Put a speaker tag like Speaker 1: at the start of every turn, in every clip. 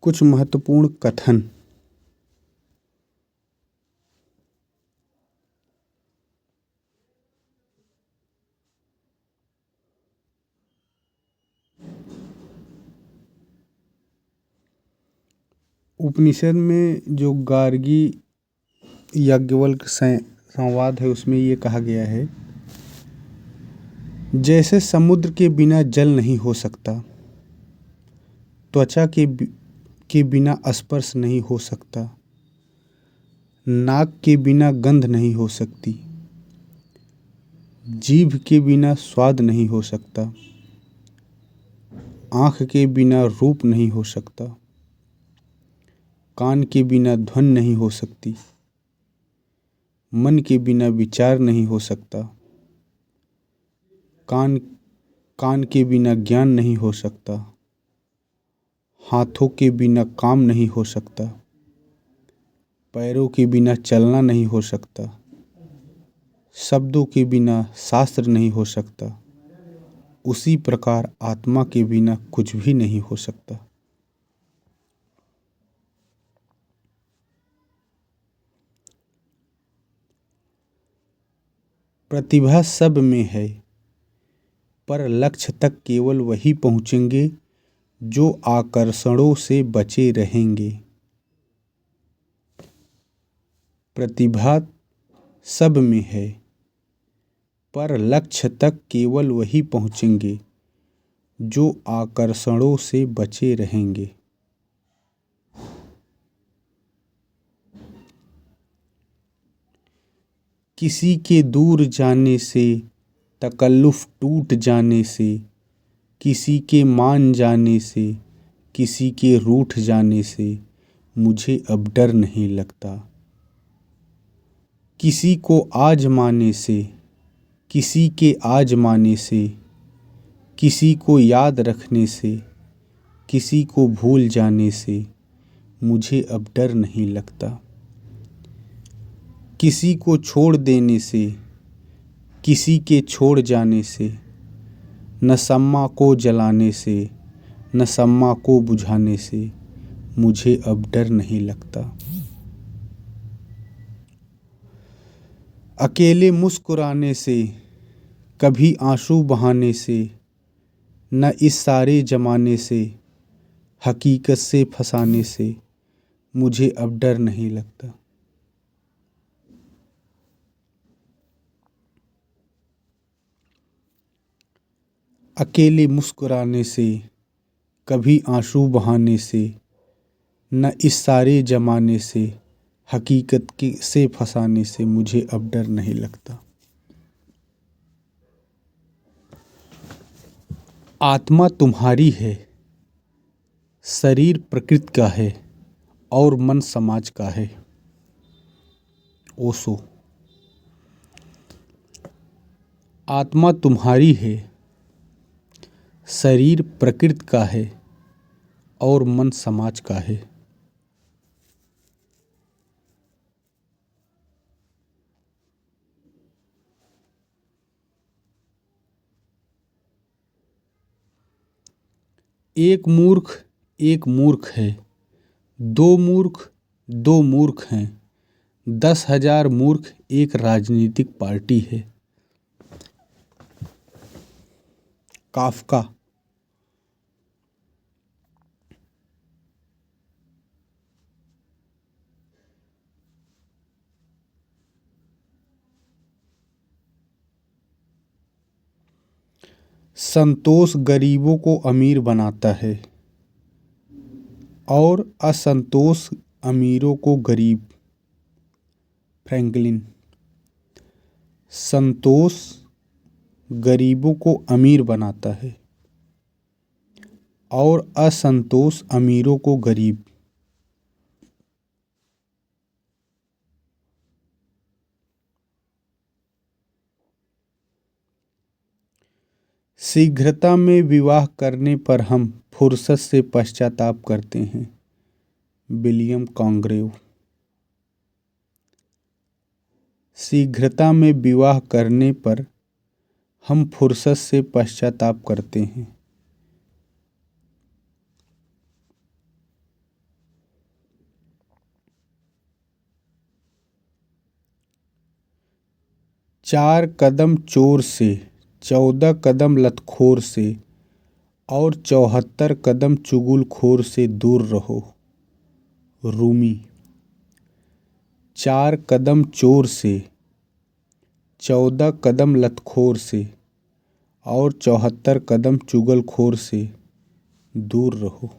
Speaker 1: कुछ महत्वपूर्ण कथन। उपनिषद में जो गार्गी याज्ञवल्क्य संवाद है उसमें ये कहा गया है, जैसे समुद्र के बिना जल नहीं हो सकता, त्वचा के बिना स्पर्श नहीं हो सकता, नाक के बिना गंध नहीं हो सकती, जीभ के बिना स्वाद नहीं हो सकता, आँख के बिना रूप नहीं हो सकता, कान के बिना ध्वनि नहीं हो सकती, मन के बिना विचार नहीं हो सकता, कान के बिना ज्ञान नहीं हो सकता, हाथों के बिना काम नहीं हो सकता, पैरों के बिना चलना नहीं हो सकता, शब्दों के बिना शास्त्र नहीं हो सकता, उसी प्रकार आत्मा के बिना कुछ भी नहीं हो सकता। प्रतिभा सब में है, पर लक्ष्य तक केवल वही पहुंचेंगे जो आकर्षणों से बचे रहेंगे। प्रतिभा सब में है, पर लक्ष्य तक केवल वही पहुंचेंगे जो आकर्षणों से बचे रहेंगे। किसी के दूर जाने से, तकल्लुफ़ टूट जाने से, किसी के मान जाने से, किसी के रूठ जाने से मुझे अब डर नहीं लगता। किसी को आजमाने से, किसी के आजमाने से, किसी को याद रखने से, किसी को भूल जाने से मुझे अब डर नहीं लगता। किसी को छोड़ देने से, किसी के छोड़ जाने से, न शम्मा को जलाने से, न शम्मा को बुझाने से मुझे अब डर नहीं लगता। अकेले मुस्कुराने से, कभी आंसू बहाने से, न इस सारे जमाने से, हकीकत से फंसाने से मुझे अब डर नहीं लगता। अकेले मुस्कुराने से, कभी आंसू बहाने से, न इस सारे जमाने से, हकीकत से फंसाने से मुझे अब डर नहीं लगता। आत्मा तुम्हारी है, शरीर प्रकृति का है और मन समाज का है। ओशो। आत्मा तुम्हारी है, शरीर प्रकृति का है और मन समाज का है। एक मूर्ख है, दो मूर्ख हैं, 10,000 मूर्ख एक राजनीतिक पार्टी है। काफ्का। संतोष गरीबों को अमीर बनाता है और असंतोष अमीरों को गरीब। फ्रैंकलिन। संतोष गरीबों को अमीर बनाता है और असंतोष अमीरों को गरीब। शीघ्रता में विवाह करने पर हम फुर्सत से पश्चाताप करते हैं। विलियम कॉन्ग्रेव। शीघ्रता में विवाह करने पर हम फुर्सत से पश्चाताप करते हैं। 4 कदम चोर से, 14 कदम लतखोर से और 74 कदम चुगलखोर से दूर रहो। रूमी। 4 कदम चोर से, 14 कदम लतखोर से और 74 कदम चुगलखोर से दूर रहो।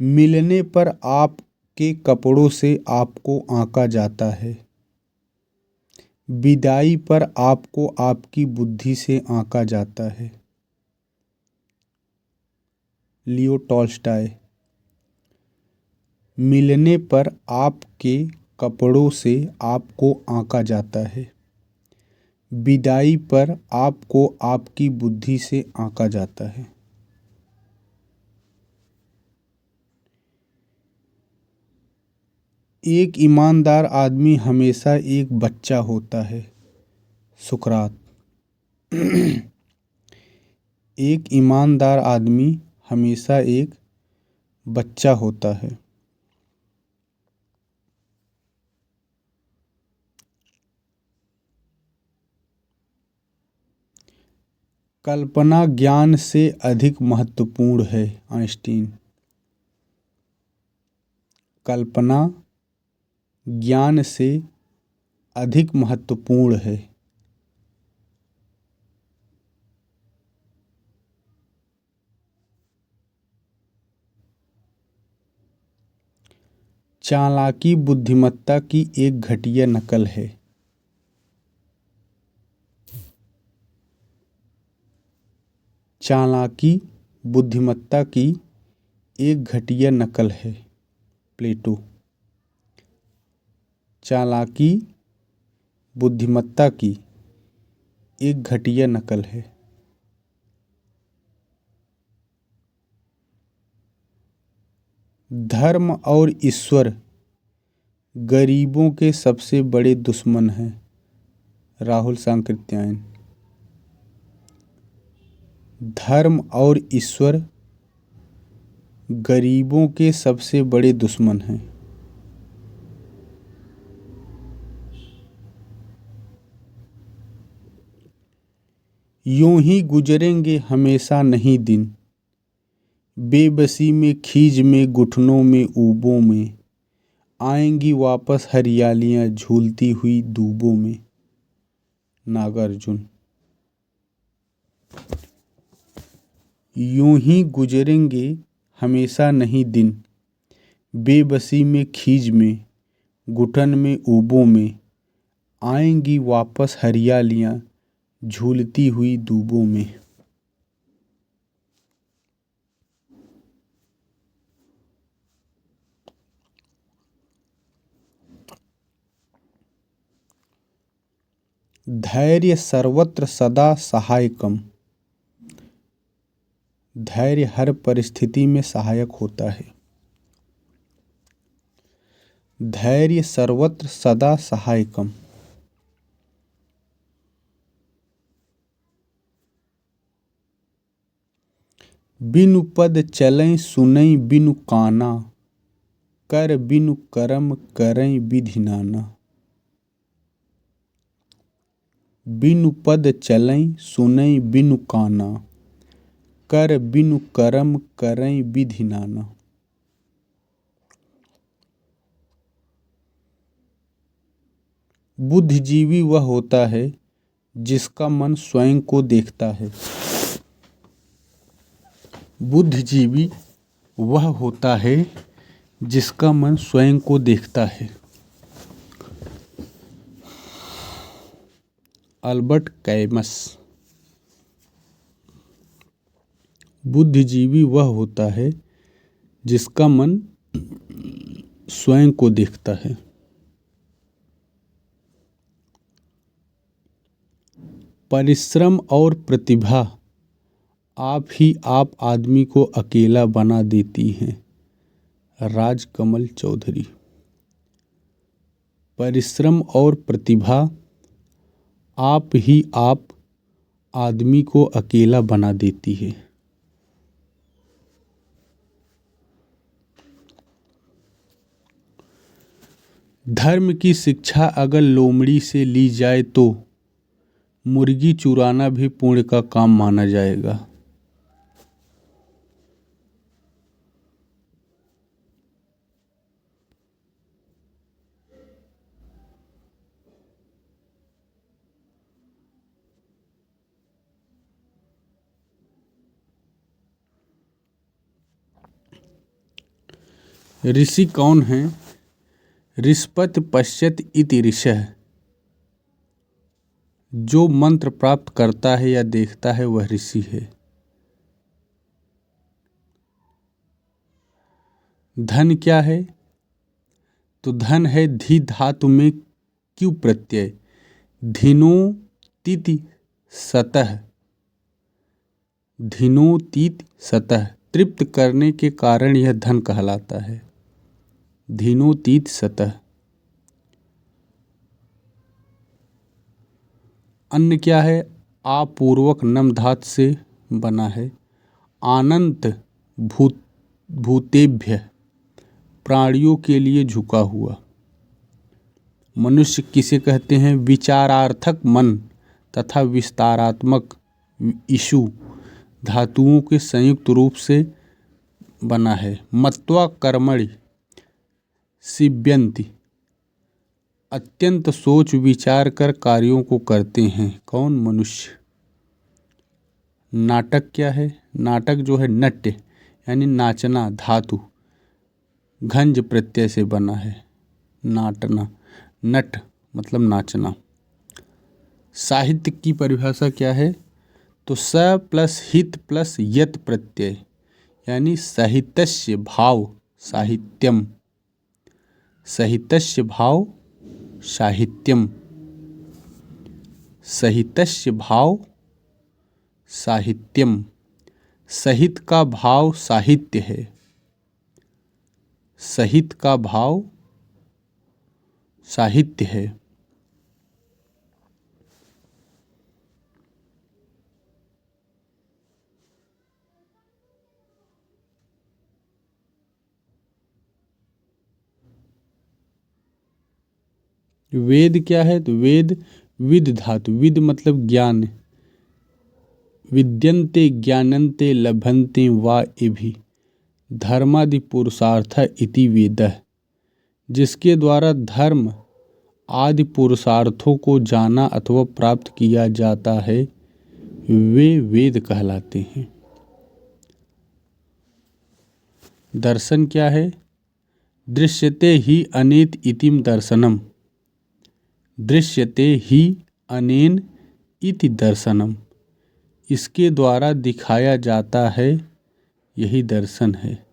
Speaker 1: मिलने पर आपके कपड़ों से आपको आंका जाता है, विदाई पर आपको आपकी बुद्धि से आंका जाता है। Leo Tolstoy. मिलने पर आपके कपड़ों से आपको आंका जाता है, विदाई पर आपको आपकी बुद्धि से आंका जाता है। एक ईमानदार आदमी हमेशा एक बच्चा होता है। सुकरात। एक ईमानदार आदमी हमेशा एक बच्चा होता है। कल्पना ज्ञान से अधिक महत्वपूर्ण है। आइंस्टीन। कल्पना ज्ञान से अधिक महत्वपूर्ण है। चालाकी बुद्धिमत्ता की एक घटिया नकल है। चालाकी बुद्धिमत्ता की एक घटिया नकल है। प्लेटो। चालाकी बुद्धिमत्ता की एक घटिया नकल है। धर्म और ईश्वर गरीबों के सबसे बड़े दुश्मन हैं। राहुल सांकृत्यायन। धर्म और ईश्वर गरीबों के सबसे बड़े दुश्मन हैं। यूं ही गुजरेंगे हमेशा नहीं दिन, बेबसी में खीज में घुटनों में ऊबों में, आएंगी वापस हरियालियां झूलती हुई दूबों में। नागार्जुन। यूं ही गुजरेंगे हमेशा नहीं दिन, बेबसी में खीज में घुटन में ऊबों में, आएंगी वापस हरियालियां झूलती हुई दूबों में। धैर्य सर्वत्र सदा सहायकम। धैर्य हर परिस्थिति में सहायक होता है। धैर्य सर्वत्र सदा सहायकम। बिनु पद चलें सुनई बिनु काना, कर बिनु करम करई विधि नाना। बिनु पद चलें सुनई बिनु काना, कर बिनु करम करई विधि नाना। बुद्धिजीवी वह होता है जिसका मन स्वयं को देखता है। बुद्धिजीवी वह होता है जिसका मन स्वयं को देखता है। अल्बर्ट कैमस। बुद्धिजीवी वह होता है जिसका मन स्वयं को देखता है। परिश्रम और प्रतिभा आप आदमी को अकेला बना देती हैं। राजकमल चौधरी। परिश्रम और प्रतिभा आप आदमी को अकेला बना देती है। धर्म की शिक्षा अगर लोमड़ी से ली जाए तो मुर्गी चुराना भी पुण्य का काम माना जाएगा। ऋषि कौन है? ऋषपति पश्यत इति ऋषः। जो मंत्र प्राप्त करता है या देखता है वह ऋषि है। धन क्या है? तो धन है धी धातु में क्यू प्रत्यय, धिनो तिति सतह, धिनोतीत सतह, तृप्त करने के कारण यह धन कहलाता है। धिनोतीत सतह। अन्न क्या है? आपूर्वक नम धातु से बना है। अनंत भूतेभ्य, प्राणियों के लिए झुका हुआ। मनुष्य किसे कहते हैं? विचारार्थक मन तथा विस्तारात्मक ईशु धातुओं के संयुक्त रूप से बना है। मत्वा कर्मणि सिद्ध्यन्ति, अत्यंत सोच विचार कर कार्यों को करते हैं। कौन? मनुष्य। नाटक क्या है? नाटक जो है नट्य यानी नाचना धातु घंज प्रत्यय से बना है। नाटना, नट मतलब नाचना। साहित्य की परिभाषा क्या है? तो स प्लस हित प्लस यत प्रत्यय यानी साहित्यस्य भाव साहित्यम, साहित्यस्य भाव साहित्यम, साहित्यस्य भाव साहित्यम। सहित का भाव साहित्य है। सहित का भाव साहित्य है। वेद क्या है? तो वेद विद धातु, विद मतलब ज्ञान, विद्यन्ते ज्ञानन्ते लभन्ते वा इभि धर्मादि पुरुषार्थ इति वेदः। जिसके द्वारा धर्म आदि पुरुषार्थों को जाना अथवा प्राप्त किया जाता है वे वेद कहलाते हैं। दर्शन क्या है? दृश्यते ही अनेत इतिम दर्शनम, दृश्यते ही अनेन इति दर्शनम, इसके द्वारा दिखाया जाता है यही दर्शन है।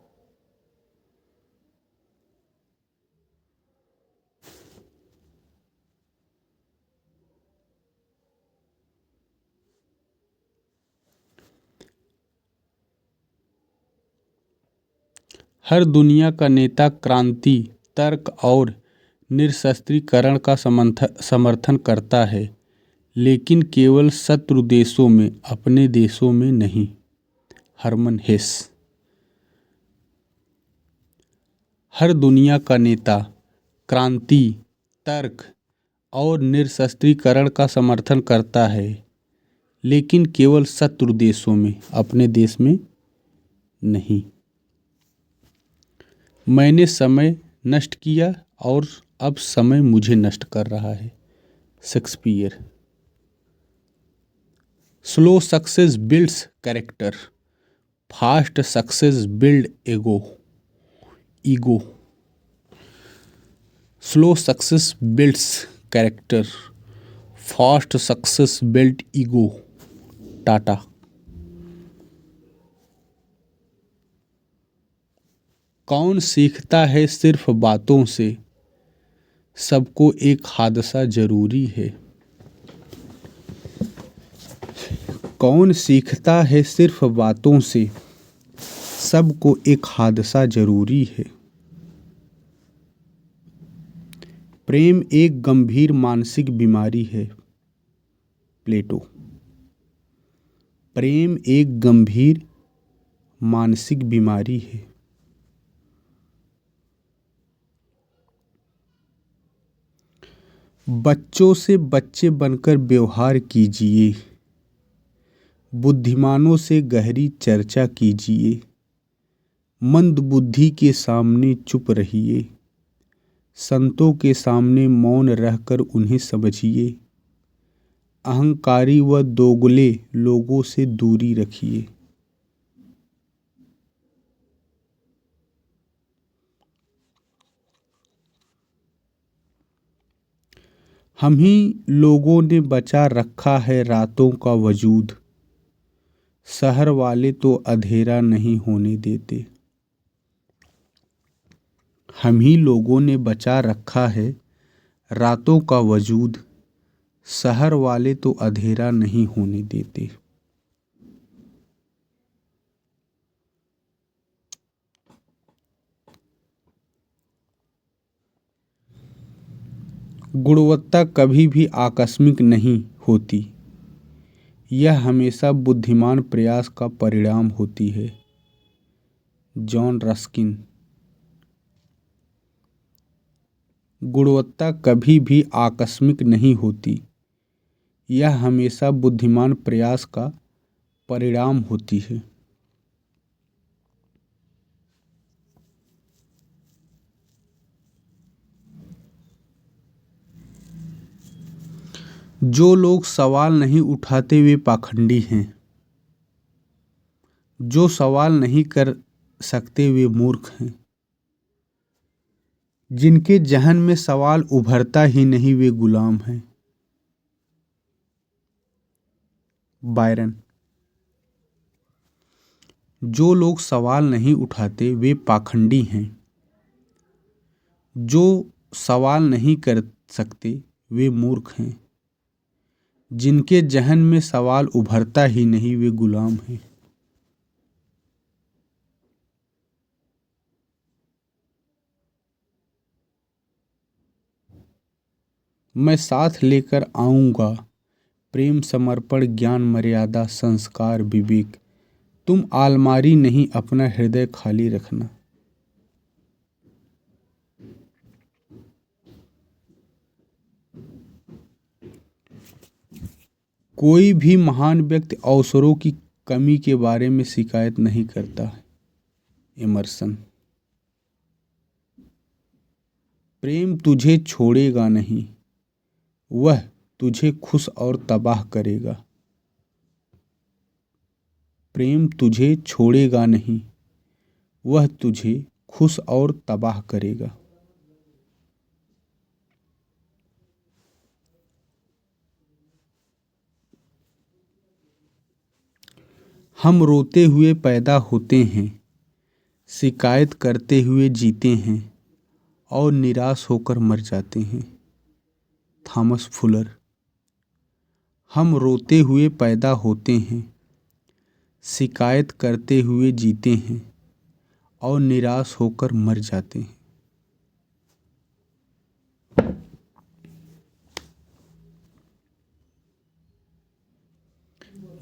Speaker 1: हर दुनिया का नेता क्रांति, तर्क और निरस्त्रीकरण का समर्थन करता है, लेकिन केवल शत्रु देशों में, अपने देशों में नहीं। हरमन हेस। हर दुनिया का नेता क्रांति, तर्क और निरस्त्रीकरण का समर्थन करता है, लेकिन केवल शत्रु देशों में, अपने देश में नहीं। मैंने समय नष्ट किया और अब समय मुझे नष्ट कर रहा है। Shakespeare. Slow success builds character, fast success build ego. Slow success builds character, fast success build ego. Tata. कौन सीखता है सिर्फ बातों से? सबको एक हादसा जरूरी है। कौन सीखता है सिर्फ बातों से? सबको एक हादसा जरूरी है। प्रेम एक गंभीर मानसिक बीमारी है। प्लेटो। प्रेम एक गंभीर मानसिक बीमारी है। बच्चों से बच्चे बनकर व्यवहार कीजिए, बुद्धिमानों से गहरी चर्चा कीजिए, मंद बुद्धि के सामने चुप रहिए, संतों के सामने मौन रहकर उन्हें समझिए, अहंकारी व दोगले लोगों से दूरी रखिए। हम ही लोगों ने बचा रखा है रातों का वजूद, शहर वाले तो अंधेरा नहीं होने देते। हम ही लोगों ने बचा रखा है रातों का वजूद, शहर वाले तो अंधेरा नहीं होने देते। गुणवत्ता कभी भी आकस्मिक नहीं होती, यह हमेशा बुद्धिमान प्रयास का परिणाम होती है। John Ruskin. गुणवत्ता कभी भी आकस्मिक नहीं होती, यह हमेशा बुद्धिमान प्रयास का परिणाम होती है। जो लोग सवाल नहीं उठाते वे पाखंडी हैं, जो सवाल नहीं कर सकते वे मूर्ख हैं, जिनके जहन में सवाल उभरता ही नहीं वे गुलाम हैं। बायरन। जो लोग सवाल नहीं उठाते वे पाखंडी हैं, जो सवाल नहीं कर सकते वे मूर्ख हैं, जिनके जहन में सवाल उभरता ही नहीं वे गुलाम हैं। मैं साथ लेकर आऊँगा प्रेम, समर्पण, ज्ञान, मर्यादा, संस्कार, विवेक। तुम अलमारी नहीं अपना हृदय खाली रखना। कोई भी महान व्यक्ति अवसरों की कमी के बारे में शिकायत नहीं करता है। एमर्सन। प्रेम तुझे छोड़ेगा नहीं, वह तुझे खुश और तबाह करेगा। प्रेम तुझे छोड़ेगा नहीं, वह तुझे खुश और तबाह करेगा। हम रोते हुए पैदा होते हैं, शिकायत करते हुए जीते हैं और निराश होकर मर जाते हैं। Thomas Fuller. हम रोते हुए पैदा होते हैं, शिकायत करते हुए जीते हैं और निराश होकर मर जाते हैं।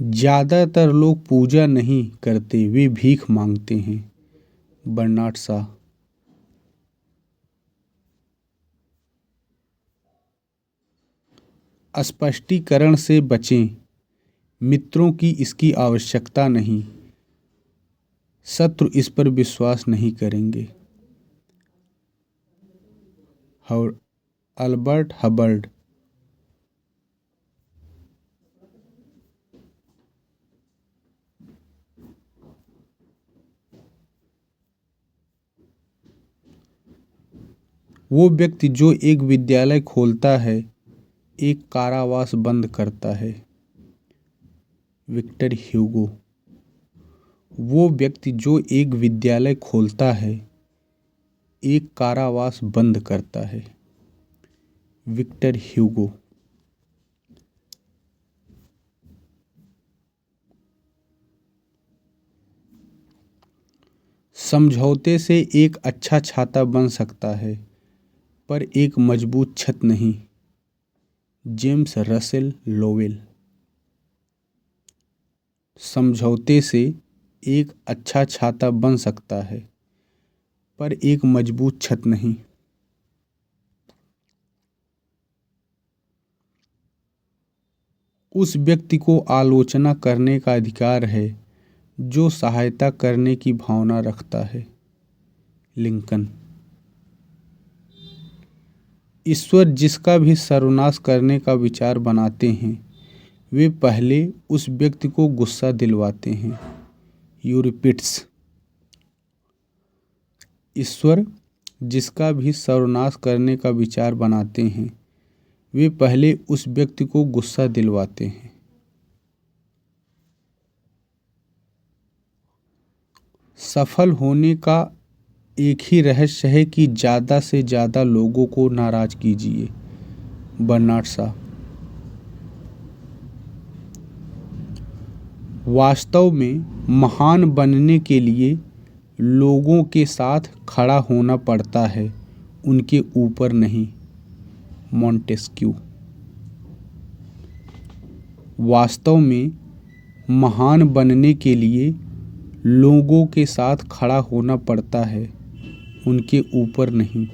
Speaker 1: ज़्यादातर लोग पूजा नहीं करते, वे भीख मांगते हैं। Bernard Shaw. स्पष्टीकरण से बचें, मित्रों की इसकी आवश्यकता नहीं, शत्रु इस पर विश्वास नहीं करेंगे। Albert Hubbard. वो व्यक्ति जो एक विद्यालय खोलता है एक कारावास बंद करता है। Victor Hugo. वो व्यक्ति जो एक विद्यालय खोलता है एक कारावास बंद करता है। Victor Hugo. समझौते से एक अच्छा छाता बन सकता है पर एक मजबूत छत नहीं। James Russell Lowell. समझौते से एक अच्छा छाता बन सकता है पर एक मजबूत छत नहीं। उस व्यक्ति को आलोचना करने का अधिकार है जो सहायता करने की भावना रखता है। लिंकन। ईश्वर जिसका भी सर्वनाश करने का विचार बनाते हैं वे पहले उस व्यक्ति को गुस्सा दिलवाते हैं। यूरिपिड्स। ईश्वर जिसका भी सर्वनाश करने का विचार बनाते हैं वे पहले उस व्यक्ति को गुस्सा दिलवाते हैं। सफल होने का एक ही रहस्य है कि ज़्यादा से ज़्यादा लोगों को नाराज़ कीजिए। Bernard Shaw. वास्तव में महान बनने के लिए लोगों के साथ खड़ा होना पड़ता है, उनके ऊपर नहीं। मॉन्टेस्क्यू। वास्तव में महान बनने के लिए लोगों के साथ खड़ा होना पड़ता है, उनके ऊपर नहीं।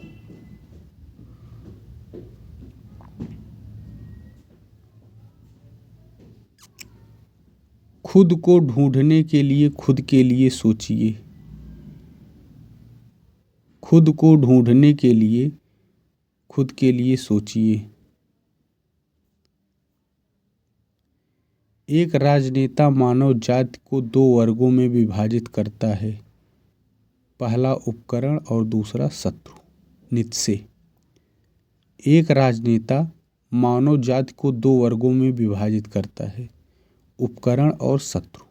Speaker 1: खुद को ढूंढने के लिए खुद के लिए सोचिए। खुद को ढूंढने के लिए खुद के लिए सोचिए। एक राजनेता मानव जाति को दो वर्गों में विभाजित करता है, पहला उपकरण और दूसरा शत्रु। नीत्शे। एक राजनेता मानव जाति को दो वर्गों में विभाजित करता है, उपकरण और शत्रु।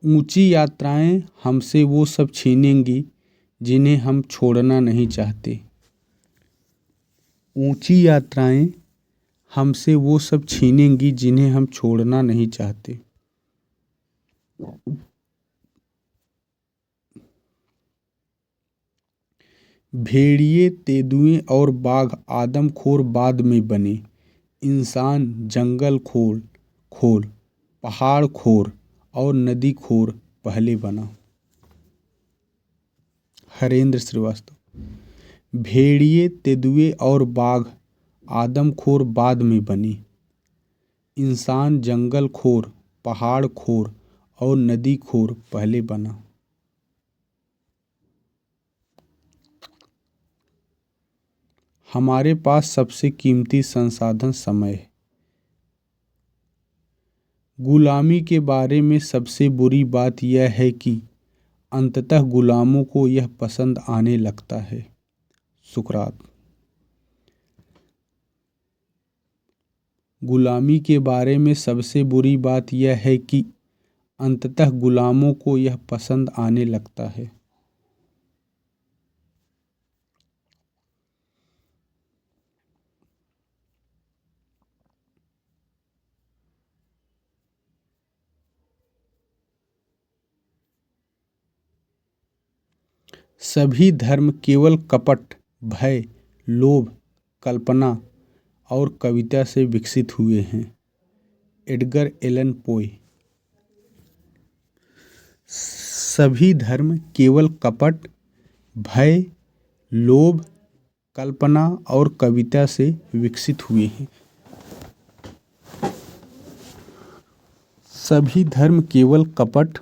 Speaker 1: ऊंची यात्राएं हमसे वो सब छीनेंगी जिन्हें हम छोड़ना नहीं चाहते। ऊंची यात्राएं हमसे वो सब छीनेंगी जिन्हें हम छोड़ना नहीं चाहते। भेड़िए, तेंदुए और बाघ आदमखोर बाद में बने, इंसान जंगल खोर, पहाड़ खोर और नदी खोर पहले बना। हरेंद्र श्रीवास्तव। भेड़िए, तेंदुए और बाघ आदमखोर बाद में बने, इंसान जंगल खोर, पहाड़ खोर और नदी खोर पहले बना। हमारे पास सबसे कीमती संसाधन समय है। गुलामी के बारे में सबसे बुरी बात यह है कि अंततः गुलामों को यह पसंद आने लगता है। सुकरात। गुलामी के बारे में सबसे बुरी बात यह है कि अंततः गुलामों को यह पसंद आने लगता है। सभी धर्म केवल कपट, भय, लोभ, कल्पना और कविता से विकसित हुए हैं। एडगर एलन पोए। सभी धर्म केवल कपट, भय, लोभ, कल्पना और कविता से विकसित हुए हैं। सभी धर्म केवल कपट,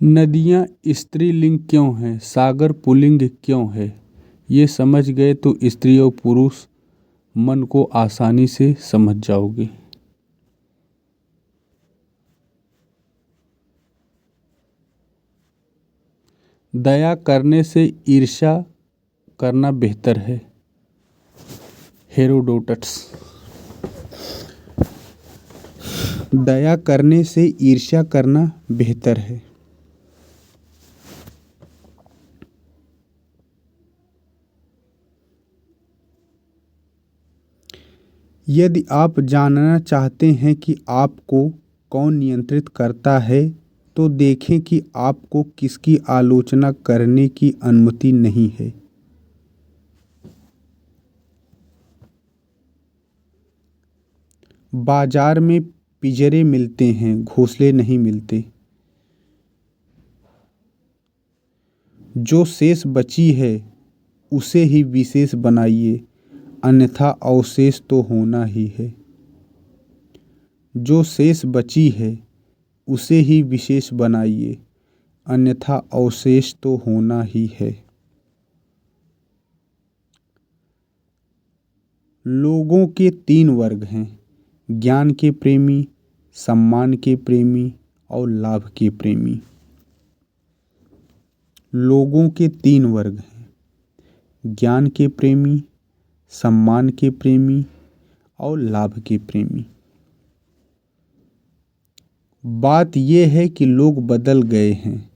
Speaker 1: नदियाँ स्त्रीलिंग क्यों हैं, सागर पुल्लिंग क्यों है, ये समझ गए तो स्त्री और पुरुष मन को आसानी से समझ जाओगे। दया करने से ईर्ष्या करना बेहतर है। हेरोडोटस। दया करने से ईर्ष्या करना बेहतर है। यदि आप जानना चाहते हैं कि आपको कौन नियंत्रित करता है तो देखें कि आपको किसकी आलोचना करने की अनुमति नहीं है। बाजार में पिंजरे मिलते हैं, घोंसले नहीं मिलते। जो शेष बची है उसे ही विशेष बनाइए, अन्यथा अवशेष तो होना ही है। जो शेष बची है उसे ही विशेष बनाइए, अन्यथा अवशेष तो होना ही है। लोगों के 3 वर्ग हैं, ज्ञान के प्रेमी, सम्मान के प्रेमी और लाभ के प्रेमी। लोगों के 3 वर्ग हैं, ज्ञान के प्रेमी, सम्मान के प्रेमी और लाभ के प्रेमी। बात यह है कि लोग बदल गए हैं,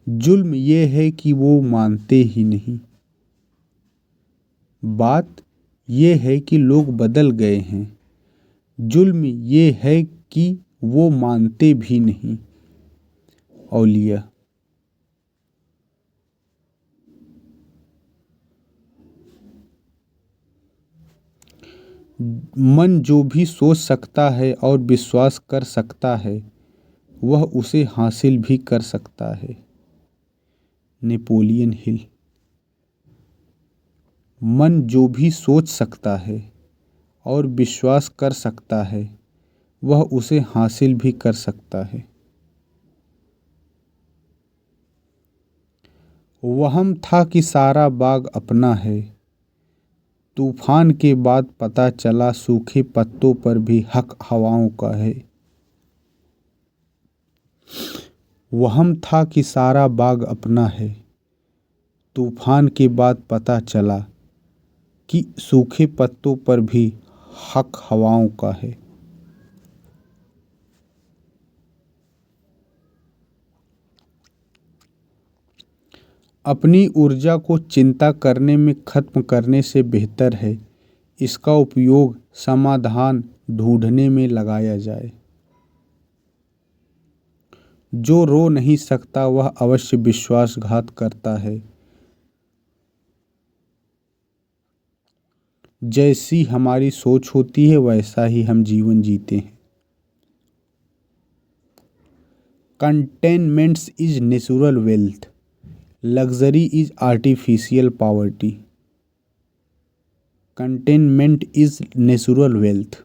Speaker 1: जुल्म यह है कि वो मानते ही नहीं। बात यह है कि लोग बदल गए हैं, जुल्म यह है कि वो मानते भी नहीं। औलिया। मन जो भी सोच सकता है और विश्वास कर सकता है वह उसे हासिल भी कर सकता है। Napoleon Hill. मन जो भी सोच सकता है और विश्वास कर सकता है वह उसे हासिल भी कर सकता है। वहम था कि सारा बाग अपना है, तूफान के बाद पता चला सूखे पत्तों पर भी हक हवाओं का है। वहम था कि सारा बाग अपना है, तूफान के बाद पता चला कि सूखे पत्तों पर भी हक हवाओं का है। अपनी ऊर्जा को चिंता करने में खत्म करने से बेहतर है इसका उपयोग समाधान ढूंढने में लगाया जाए। जो रो नहीं सकता वह अवश्य विश्वासघात करता है। जैसी हमारी सोच होती है वैसा ही हम जीवन जीते हैं। Contentments is natural wealth, luxury is artificial poverty. Contentment is natural wealth,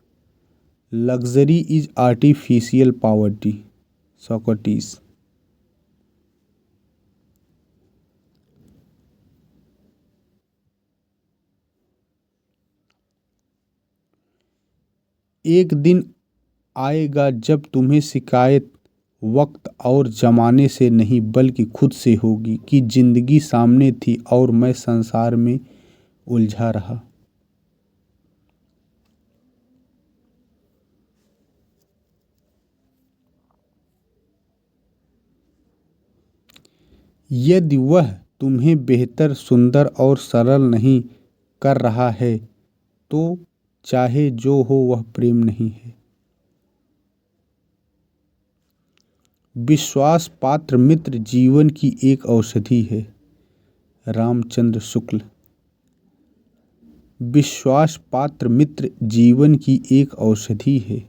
Speaker 1: luxury is artificial poverty. Socrates. एक दिन आएगा जब तुम्हें शिकायत वक्त और ज़माने से नहीं बल्कि खुद से होगी कि ज़िंदगी सामने थी और मैं संसार में उलझा रहा। यदि वह तुम्हें बेहतर, सुंदर और सरल नहीं कर रहा है तो चाहे जो हो वह प्रेम नहीं है। विश्वास पात्र मित्र जीवन की एक औषधि है। रामचंद्र शुक्ल। विश्वास पात्र मित्र जीवन की एक औषधि है।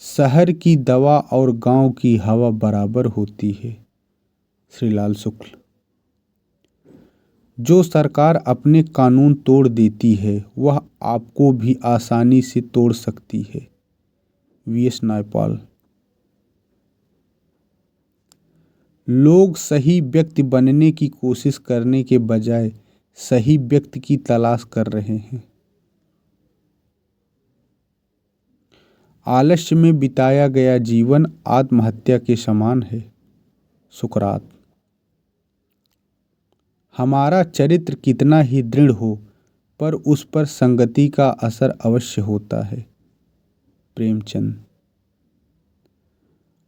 Speaker 1: शहर की दवा और गांव की हवा बराबर होती है। श्रीलाल शुक्ल। जो सरकार अपने कानून तोड़ देती है वह आपको भी आसानी से तोड़ सकती है। वीएस नायपाल। लोग सही व्यक्ति बनने की कोशिश करने के बजाय सही व्यक्ति की तलाश कर रहे हैं। आलस्य में बिताया गया जीवन आत्महत्या के समान है। सुकरात। हमारा चरित्र कितना ही दृढ़ हो पर उस पर संगति का असर अवश्य होता है। प्रेमचंद।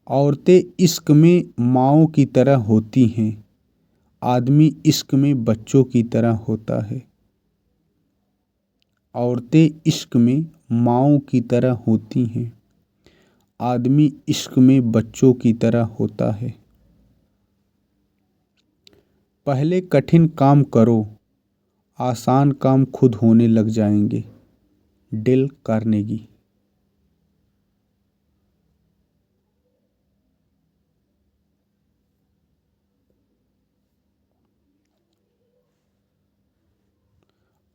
Speaker 1: औरतें इश्क में माँओं की तरह होती हैं, आदमी इश्क में बच्चों की तरह होता है। औरतें इश्क में माँओं की तरह होती हैं, आदमी इश्क में बच्चों की तरह होता है। पहले कठिन काम करो, आसान काम खुद होने लग जाएंगे। Dale Carnegie.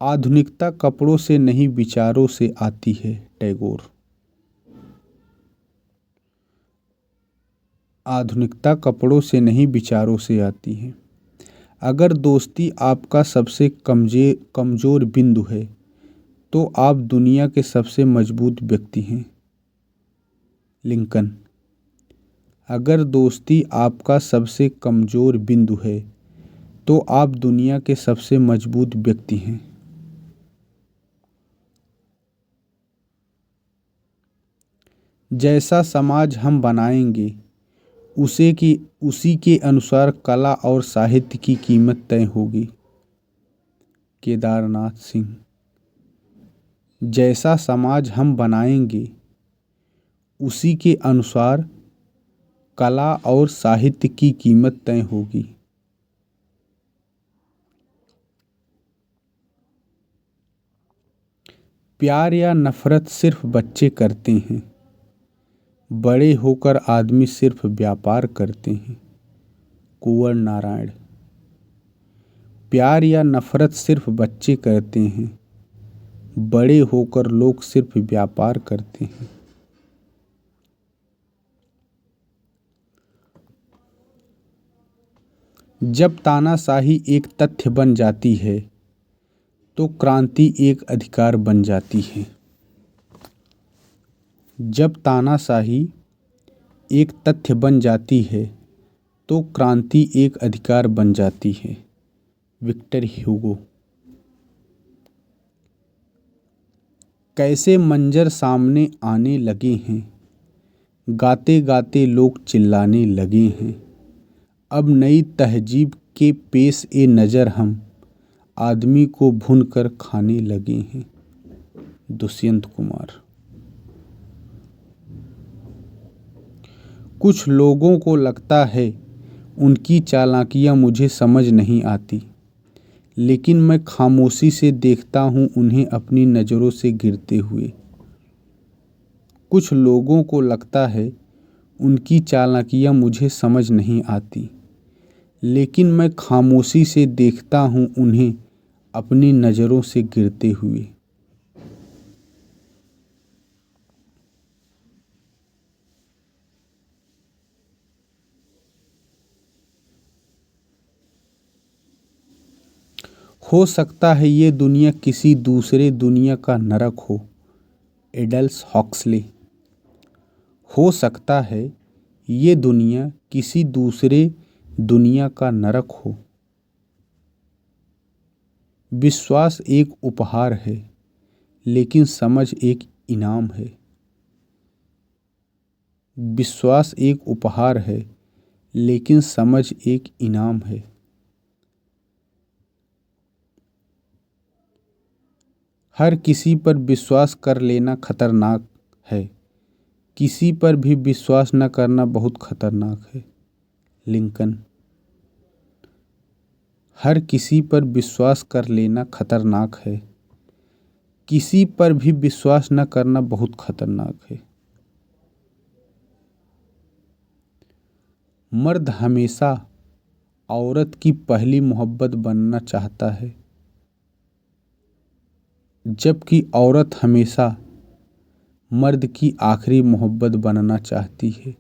Speaker 1: आधुनिकता कपड़ों से नहीं विचारों से आती है। टैगोर। आधुनिकता कपड़ों से नहीं विचारों से आती है। अगर दोस्ती आपका सबसे कमजोर बिंदु है तो आप दुनिया के सबसे मजबूत व्यक्ति हैं। लिंकन। अगर दोस्ती आपका सबसे कमजोर बिंदु है तो आप दुनिया के सबसे मजबूत व्यक्ति हैं। जैसा समाज हम बनाएंगे उसी के अनुसार कला और साहित्य की कीमत तय होगी। केदारनाथ सिंह। जैसा समाज हम बनाएंगे उसी के अनुसार कला और साहित्य की कीमत तय होगी। प्यार या नफरत सिर्फ बच्चे करते हैं, बड़े होकर आदमी सिर्फ व्यापार करते हैं। कुंवर नारायण। प्यार या नफरत सिर्फ बच्चे करते हैं, बड़े होकर लोग सिर्फ व्यापार करते हैं। जब तानाशाही एक तथ्य बन जाती है तो क्रांति एक अधिकार बन जाती है। जब तानाशाही एक तथ्य बन जाती है तो क्रांति एक अधिकार बन जाती है। Victor Hugo. कैसे मंजर सामने आने लगे हैं, गाते गाते लोग चिल्लाने लगे हैं। अब नई तहजीब के पेश ए नज़र हम आदमी को भून कर खाने लगे हैं। दुष्यंत कुमार। कुछ लोगों को लगता है उनकी चालाकियाँ मुझे समझ नहीं आती, लेकिन मैं खामोशी से देखता हूँ उन्हें अपनी नज़रों से गिरते हुए। कुछ लोगों को लगता है उनकी चालाकियाँ मुझे समझ नहीं आती, लेकिन मैं खामोशी से देखता हूँ उन्हें अपनी नज़रों से गिरते हुए। हो सकता है ये दुनिया किसी दूसरे दुनिया का नरक हो। Idols Huxley. हो सकता है ये दुनिया किसी दूसरे दुनिया का नरक हो। विश्वास एक उपहार है, लेकिन समझ एक इनाम है। विश्वास एक उपहार है, लेकिन समझ एक इनाम है। हर किसी पर विश्वास कर लेना खतरनाक है, किसी पर भी विश्वास न करना बहुत खतरनाक है। लिंकन। हर किसी पर विश्वास कर लेना खतरनाक है, किसी पर भी विश्वास न करना बहुत खतरनाक है। मर्द हमेशा औरत की पहली मोहब्बत बनना चाहता है, जबकि औरत हमेशा मर्द की आखिरी मोहब्बत बनना चाहती है।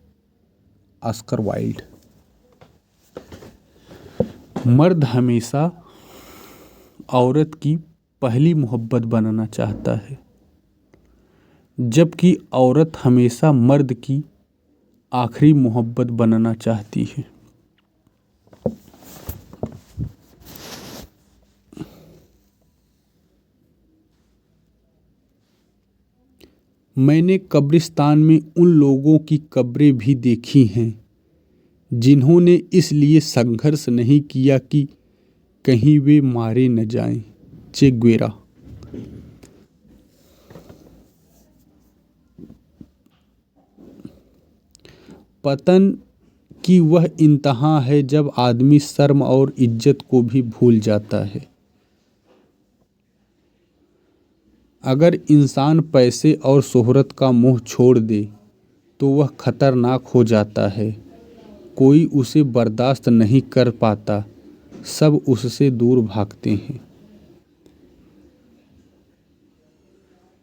Speaker 1: Oscar Wilde. मर्द हमेशा औरत की पहली मोहब्बत बनना चाहता है, जबकि औरत हमेशा मर्द की आखिरी मोहब्बत बनना चाहती है। मैंने कब्रिस्तान में उन लोगों की कब्रें भी देखी हैं जिन्होंने इसलिए संघर्ष नहीं किया कि कहीं वे मारे न जाएं। चे गुवेरा। पतन की वह इंतहा है जब आदमी शर्म और इज्जत को भी भूल जाता है। अगर इंसान पैसे और शोहरत का मोह छोड़ दे तो वह खतरनाक हो जाता है। कोई उसे बर्दाश्त नहीं कर पाता, सब उससे दूर भागते हैं।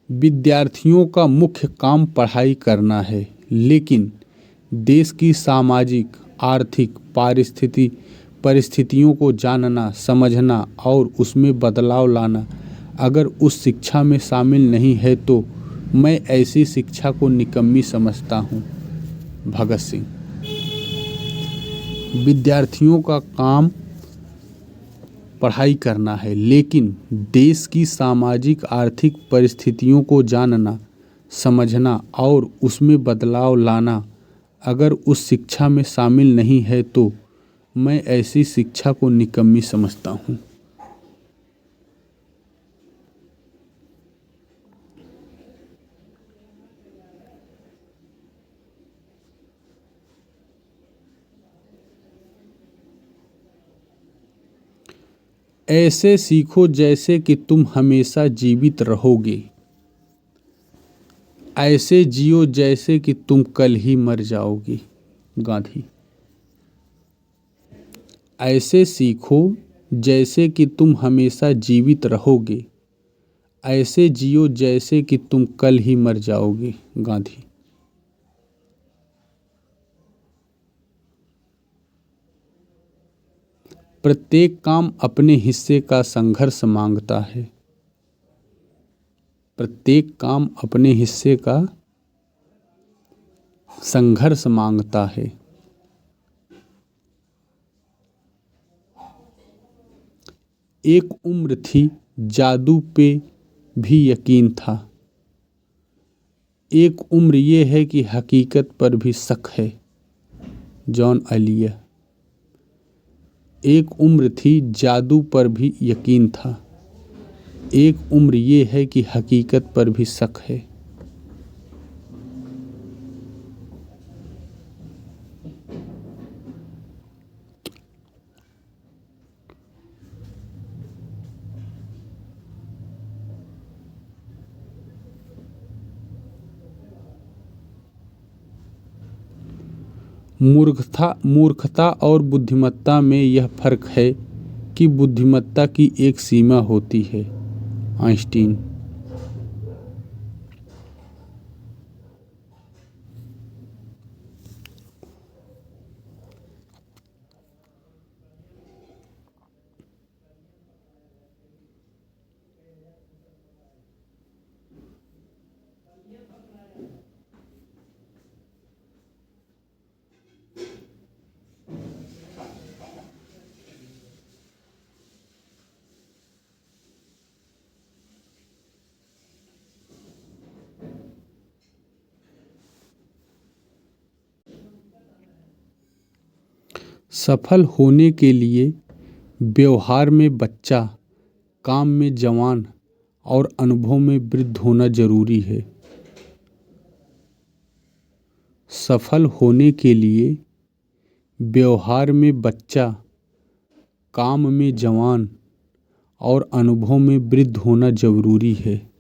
Speaker 1: विद्यार्थियों का मुख्य काम पढ़ाई करना है, लेकिन देश की सामाजिक, आर्थिक परिस्थितियों को जानना, समझना और उसमें बदलाव लाना अगर उस शिक्षा में शामिल नहीं है तो मैं ऐसी शिक्षा को निकम्मी समझता हूँ। भगत सिंह। विद्यार्थियों का काम पढ़ाई करना है, लेकिन देश की सामाजिक आर्थिक परिस्थितियों को जानना, समझना और उसमें बदलाव लाना अगर उस शिक्षा में शामिल नहीं है तो मैं ऐसी शिक्षा को निकम्मी समझता हूँ। ऐसे सीखो जैसे कि तुम हमेशा जीवित रहोगे, ऐसे जियो जैसे कि तुम कल ही मर जाओगे। गांधी। ऐसे सीखो जैसे कि तुम हमेशा जीवित रहोगे, ऐसे जियो जैसे कि तुम कल ही मर जाओगे। गांधी। प्रत्येक काम अपने हिस्से का संघर्ष मांगता है। प्रत्येक काम अपने हिस्से का संघर्ष मांगता है। एक उम्र थी जादू पे भी यकीन था, एक उम्र ये है कि हकीकत पर भी शक है। जॉन एलिया। एक उम्र थी जादू पर भी यकीन था, एक उम्र ये है कि हकीकत पर भी शक है। मूर्खता और बुद्धिमत्ता में यह फर्क है कि बुद्धिमत्ता की एक सीमा होती है। आइंस्टीन। सफल होने के लिए व्यवहार में बच्चा, काम में जवान और अनुभव में वृद्ध होना जरूरी है। सफल होने के लिए व्यवहार में बच्चा, काम में जवान और अनुभव में वृद्ध होना जरूरी है।